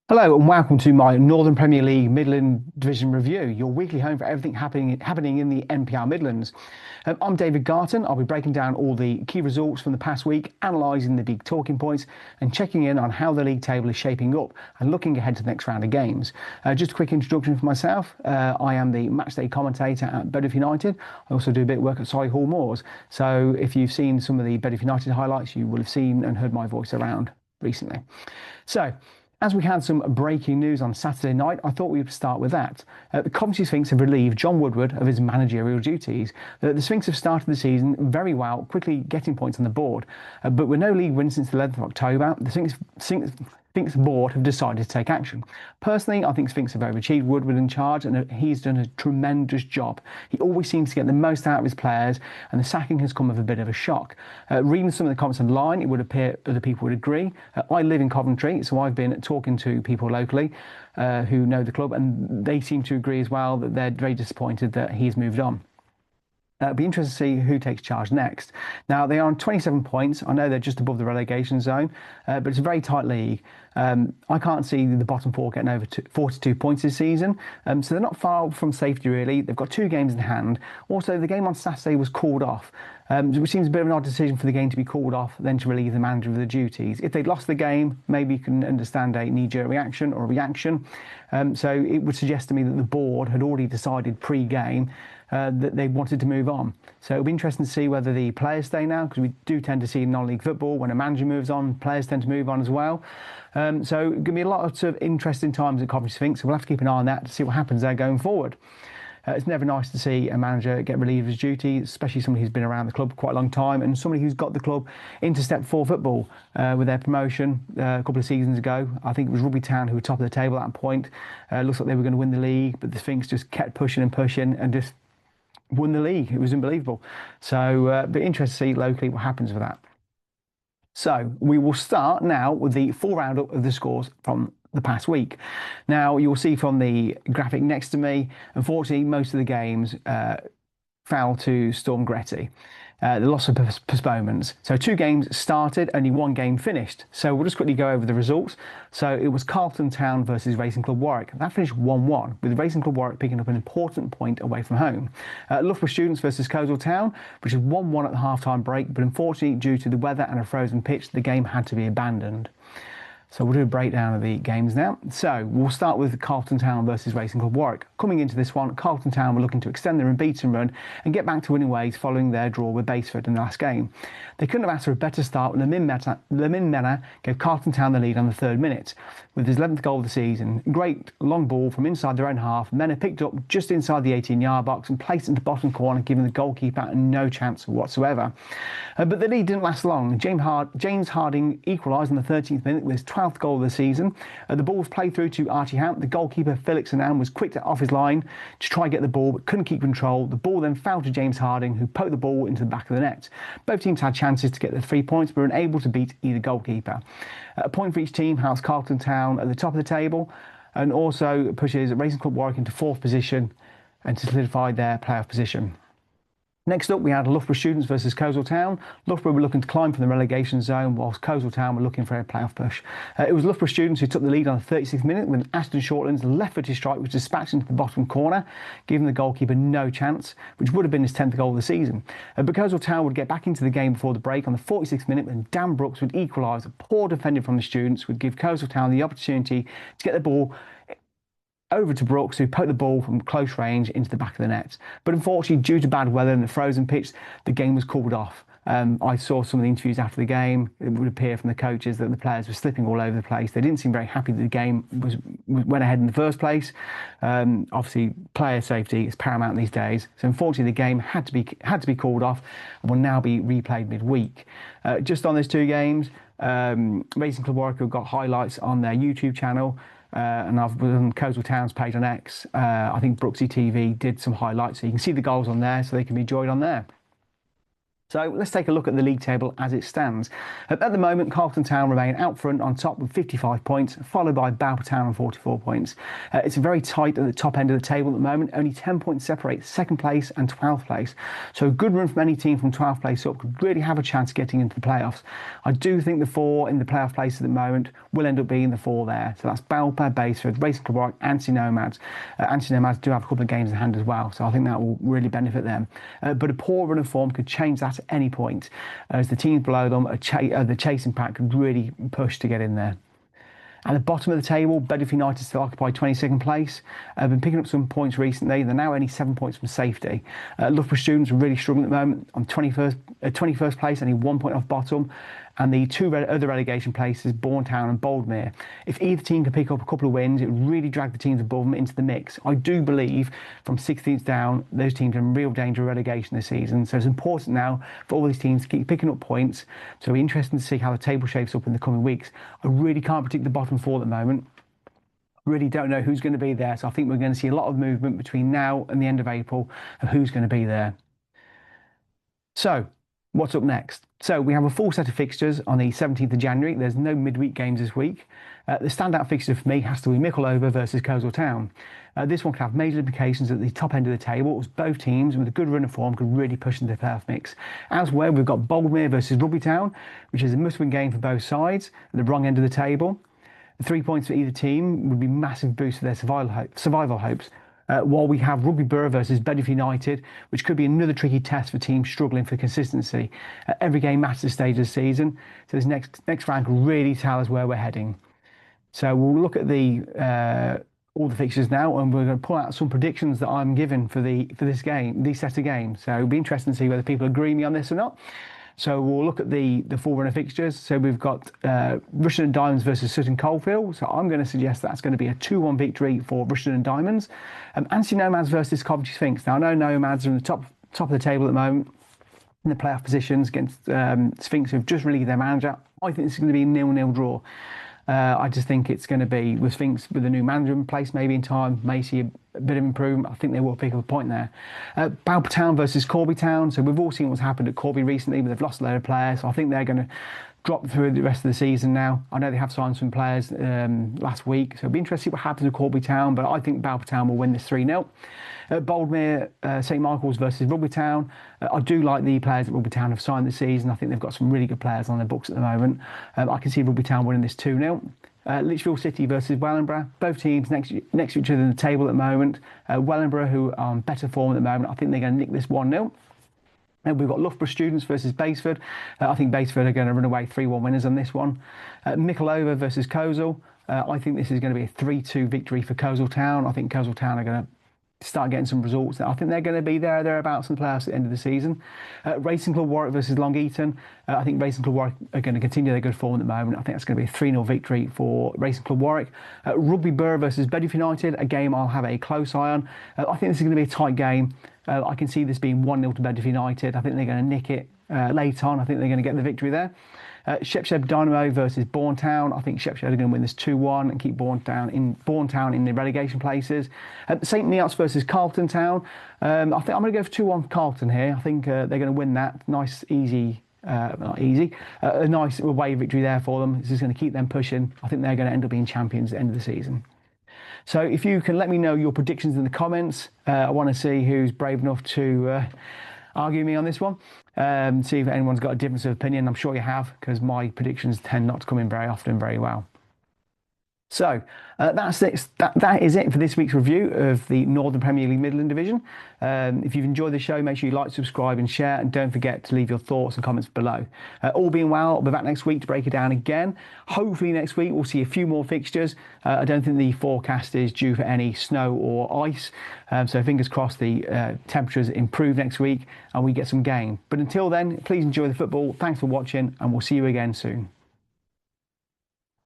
Hello and welcome to my Northern Premier League Midland Division review, your weekly home for everything happening in the NPR Midlands. I'm David Garton. I'll be breaking down all the key results from the past week, analysing the big talking points and checking in on how the league table is shaping up and looking ahead to the next round of games. Just a quick introduction for myself. I am the matchday commentator at Bedford United. I also do a bit of work at Solihull Moors. So if you've seen some of the Bedford United highlights, you will have seen and heard my voice around recently. So, as we had some breaking news on Saturday night, I thought we would start with that. The Coventry Sphinx have relieved John Woodward of his managerial duties. The Sphinx have started the season very well, quickly getting points on the board. But with no league win since the 11th of October, the Sphinx board have decided to take action. Personally, I think Sphinx have overachieved Woodward in charge and he's done a tremendous job. He always seems to get the most out of his players and the sacking has come with a bit of a shock. Reading some of the comments online, it would appear other people would agree. I live in Coventry, so I've been talking to people locally who know the club and they seem to agree as well that they're very disappointed that he's moved on. It'll be interesting to see who takes charge next. Now, they are on 27 points. I know they're just above the relegation zone, but it's a very tight league. I can't see the bottom four getting over 42 points this season, so they're not far from safety, really. They've got 2 games in hand. Also, the game on Saturday was called off, which seems a bit of an odd decision for the game to be called off, then to relieve the manager of the duties. If they'd lost the game, maybe you can understand a knee-jerk reaction or a reaction. So it would suggest to me that the board had already decided pre-game that they wanted to move on. So it'll be interesting to see whether the players stay now, because we do tend to see in non-league football, when a manager moves on, players tend to move on as well. So going to be a lot of interesting times at Coventry Sphinx, so we'll have to keep an eye on that to see what happens there going forward. It's never nice to see a manager get relieved of his duty, especially somebody who's been around the club quite a long time and somebody who's got the club into Step 4 football with their promotion a couple of seasons ago. I think it was Rugby Town who were top of the table at that point. Looks like they were going to win the league, but the Sphinx just kept pushing and pushing and just won the league. It was unbelievable. So, but interesting to see locally what happens with that. So we will start now with the full roundup of the scores from the past week. Now you'll see from the graphic next to me, unfortunately, most of the games fell to Storm Gretty. The loss of postponements. So 2 games started, only 1 game finished. So we'll just quickly go over the results. So it was Carlton Town versus Racing Club Warwick. That finished 1-1, with Racing Club Warwick picking up an important point away from home. Loughborough Students versus Coleshill Town, which is 1-1 at the half-time break, but unfortunately, due to the weather and a frozen pitch, the game had to be abandoned. So we'll do a breakdown of the games now. So we'll start with Carlton Town versus Racing Club Warwick. Coming into this one, Carlton Town were looking to extend their unbeaten run and get back to winning ways following their draw with Basford in the last game. They couldn't have asked for a better start when Lamin Mena gave Carlton Town the lead on the 3rd minute with his 11th goal of the season. Great long ball from inside their own half. Mena picked up just inside the 18-yard box and placed it in the bottom corner, giving the goalkeeper no chance whatsoever. But the lead didn't last long. James Harding equalised in the 13th minute with his 12th goal of the season. The ball was played through to Archie Hamp. The goalkeeper, Felix Annan, was quick off his line to try and get the ball, but couldn't keep control. The ball then fell to James Harding, who poked the ball into the back of the net. Both teams had chances to get the 3 points, but were unable to beat either goalkeeper. A point for each team housed Carlton Town at the top of the table and also pushes Racing Club Warwick into 4th position and to solidify their playoff position. Next up, we had Loughborough Students versus Coleshill Town. Loughborough were looking to climb from the relegation zone, whilst Coleshill Town were looking for a playoff push. It was Loughborough Students who took the lead on the 36th minute when Ashton Shortland's left-footed strike was dispatched into the bottom corner, giving the goalkeeper no chance, which would have been his 10th goal of the season. But Coleshill Town would get back into the game before the break on the 46th minute when Dan Brooks would equalise. A poor defending from the Students would give Coleshill Town the opportunity to get the ball over to Brooks, who poked the ball from close range into the back of the net. But unfortunately, due to bad weather and the frozen pitch, the game was called off. I saw some of the interviews after the game. It would appear from the coaches that the players were slipping all over the place. They didn't seem very happy that the game went ahead in the first place. Obviously, player safety is paramount these days. So unfortunately, the game had to be called off and will now be replayed midweek. Just on those 2 games, Racing Club Warwick have got highlights on their YouTube channel. And I've on Coleshill Town's page on X. I think Brooksy TV did some highlights, so you can see the goals on there, so they can be enjoyed on there. So let's take a look at the league table as it stands. At the moment, Garton Town remain out front on top with 55 points, followed by Balfour Town on 44 points. It's very tight at the top end of the table at the moment. Only 10 points separate second place and 12th place. So a good run from any team from 12th place up could really have a chance of getting into the playoffs. I do think the four in the playoff place at the moment will end up being the four there. So that's Balfour, Basford, Racing Club Warwick, Anstey Nomads. Anstey Nomads do have a couple of games in hand as well, so I think that will really benefit them. But a poor run of form could change that at any point, as the teams below them, the chasing pack could really push to get in there. At the bottom of the table, Bedford United still occupy 22nd place. Have been picking up some points recently. They're now only 7 points from safety. Loughborough Students are really struggling at the moment. On 21st place, only 1 point off bottom. And the two other relegation places, Bourne Town and Boldmere. If either team can pick up a couple of wins, it would really drag the teams above them into the mix. I do believe from 16th down, those teams are in real danger of relegation this season. So it's important now for all these teams to keep picking up points. So it'll be interesting to see how the table shapes up in the coming weeks. I really can't predict the bottom four at the moment. Really don't know who's going to be there. So I think we're going to see a lot of movement between now and the end of April of who's going to be there. So what's up next? So we have a full set of fixtures on the 17th of January. There's no midweek games this week. The standout fixture for me has to be Mickleover versus Coleshill Town. This one could have major implications at the top end of the table, as both teams with a good run of form could really push into the playoff mix. Elsewhere, we've got Boldmere versus Rugby Town, which is a must-win game for both sides at the wrong end of the table. The 3 points for either team would be massive boost for their survival hopes. While we have Rugby Borough versus Bedford United, which could be another tricky test for teams struggling for consistency. Every game matters at this stage of the season, so this next round can really tell us where we're heading. So we'll look at all the fixtures now, and we're going to pull out some predictions that I'm giving for this set of games. So it'll be interesting to see whether people agree with me on this or not. So we'll look at the full run of fixtures. So we've got Rushden and Diamonds versus Sutton Coldfield. So I'm going to suggest that's going to be a 2-1 victory for Rushden and Diamonds. Anstey Nomads versus Coventry Sphinx. Now I know Nomads are in the top of the table at the moment in the playoff positions against Sphinx, who've just relieved their manager. I think this is going to be a 0-0 draw. I just think it's going to be with Sphinx with a new manager in place maybe in time, may see a bit of improvement. I think they will pick up a point there. Balfour Town versus Corby Town. So we've all seen what's happened at Corby recently, but they've lost a load of players. So I think they're going to drop through the rest of the season now. I know they have signed some players last week, so it'll be interesting to see what happens with Corby Town, but I think Balfour Town will win this 3-0. Boldmere, St Michael's versus Rugby Town. I do like the players that Rugby Town have signed this season. I think they've got some really good players on their books at the moment. I can see Rugby Town winning this 2-0. Lichfield City versus Wellingborough. Both teams next to each other in the table at the moment. Wellingborough, who are on better form at the moment, I think they're going to nick this 1-0. And we've got Loughborough Students versus Basford. I think Basford are going to run away 3-1 winners on this one. Mickleover versus Coleshill. I think this is going to be a 3-2 victory for Coleshill Town. I think Coleshill Town are going to start getting some results. I think they're going to be thereabouts in the playoffs at the end of the season. Racing Club Warwick versus Long Eaton. I think Racing Club Warwick are going to continue their good form at the moment. I think that's going to be a 3-0 victory for Racing Club Warwick. Rugby Borough versus Bedford United, a game I'll have a close eye on. I think this is going to be a tight game. I can see this being 1-0 to Bedford United. I think they're going to nick it late on. I think they're going to get the victory there. Shepshed Dynamo versus Bourne Town. I think Shepshed are going to win this 2-1 and keep Bourne Town in the relegation places. St Neots versus Carlton Town. I think I'm going to go for 2-1 Carlton here. I think they're going to win that. Nice, easy, not easy. A nice away victory there for them. This is going to keep them pushing. I think they're going to end up being champions at the end of the season. So if you can let me know your predictions in the comments. I want to see who's brave enough to argue me on this one. See if anyone's got a difference of opinion. I'm sure you have, because my predictions tend not to come in very often very well. So that's it. That is it for this week's review of the Northern Premier League Midland Division. If you've enjoyed the show, make sure you like, subscribe and share, and don't forget to leave your thoughts and comments below. All being well, I'll be back next week to break it down again. Hopefully next week we'll see a few more fixtures. I don't think the forecast is due for any snow or ice, so fingers crossed the temperatures improve next week and we get some game. But until then, please enjoy the football. Thanks for watching, and we'll see you again soon.